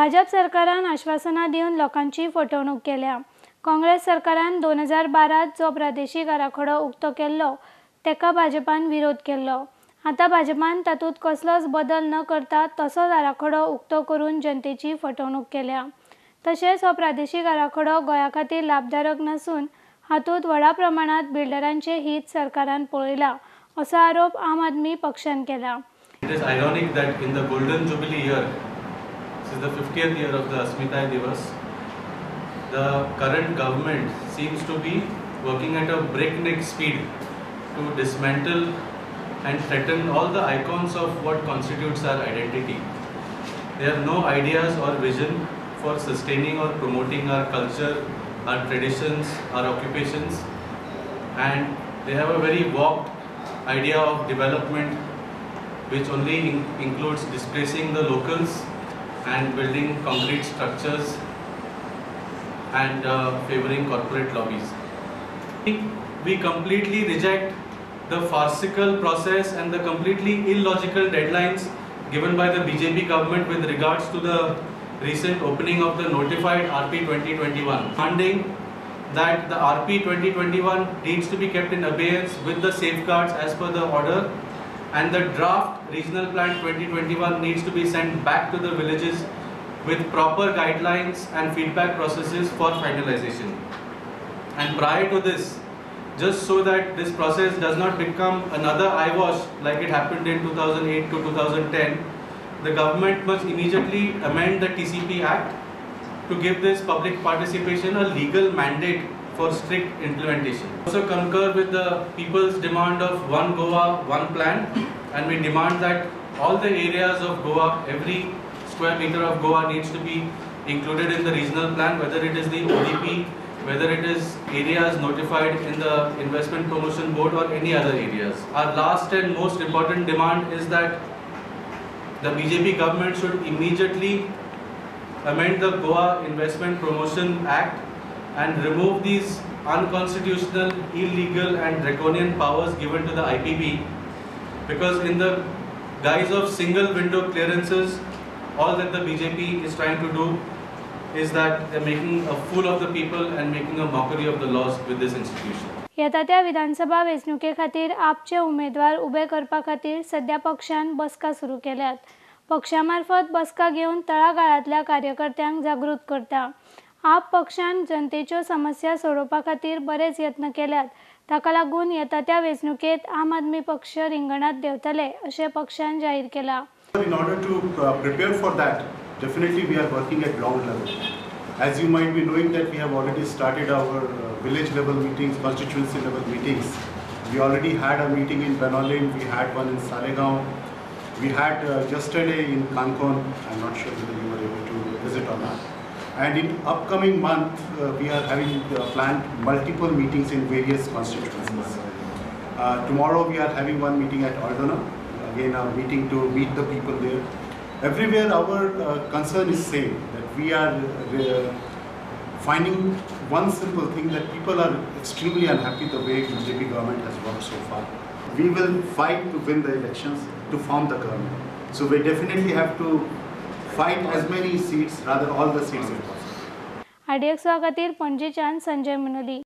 भाजप सरकारान आश्वासनां दिवन लोकांची फटवणूक केल्या। काँग्रेस सरकारान 2012 जो प्रादेशीक आराखडो उक्तो केल्लो तेका भाजपान विरोध केल्लो। आता भाजपान तातूंत कसलोच बदल न करता तसोच आराखडो उक्तो करून जनतेची फटवणूक केल्या। तशेंच हो प्रादेशीक आराखडो गोंया खातीर लाभदायक नसून हातूंत व्हडा प्रमाणात बिल्डरांचे हित सरकारान पळयला असो आरोप आम आदमी पक्षान केला। It is ironic that in the Golden Jubilee year, this is the 50th year of the Asmitai Divas, the current government seems to be working at a breakneck speed to dismantle and threaten all the icons of what constitutes our identity. They have no ideas or vision for sustaining or promoting our culture, our traditions, our occupations, and they have a very warped idea of development which only includes displacing the locals and building concrete structures and favoring corporate lobbies. We completely reject the farcical process and the completely illogical deadlines given by the BJP government with regards to the recent opening of the notified RP 2021, demanding that the RP 2021 needs to be kept in abeyance with the safeguards as per the order, and the draft regional plan 2021 needs to be sent back to the villages with proper guidelines and feedback processes for finalization. And prior to this, just so that this process does not become another eyewash like it happened in 2008 to 2010, the government must immediately amend the TCP Act to give this public participation a legal mandate for strict implementation. We also concur with the people's demand of one Goa, one plan, and we demand that all the areas of Goa, every square meter of Goa needs to be included in the regional plan, whether it is the ODP, whether it is areas notified in the investment promotion board or any other areas. Our last and most important demand is that the BJP government should immediately amend the Goa Investment Promotion Act and remove these unconstitutional, illegal and draconian powers given to the IPB, because in the guise of single window clearances, all that the BJP is trying to do is that they're making a fool of the people and making a mockery of the laws with this institution. येता त्या विधानसभा वेंचणुके खातीर आपचे उमेदवार ube करपा खातीर सध्या पक्षान बसका सुरू केल्यात। पक्षामार्फत बसका घेवन तळागाळांतल्या कार्यकर्त्यांक जागृत करता। आप पक्षान जनतेच्यो समस्या सोडोवपा खातीर बरेच यत्न केल्यात, ताका लागून येता त्या वेंचणुकेत आम आदमी पक्ष रिंगणात देंवतले अशें पक्षान जाहीर केला। In order to prepare for that, definitely we are working at ground level. As you might be knowing that we have already started our village level meetings, constituency level meetings. We already had a meeting in Benolin, we had one in Salegaon, we had yesterday in Kankon. I'm not sure whether you were able to visit or not. And in upcoming month, we are having planned multiple meetings in various constituencies. Tomorrow we are having one meeting at Aldona, again a meeting to meet the people there. Everywhere our concern is same, that we are finding one simple thing, that people are extremely unhappy the way BJP government has worked so far. We will fight to win the elections, to form the government. So we definitely have to fight as many seats, rather all the seats as possible. IDX खातीर पणजेच्यान संजय मुनोली।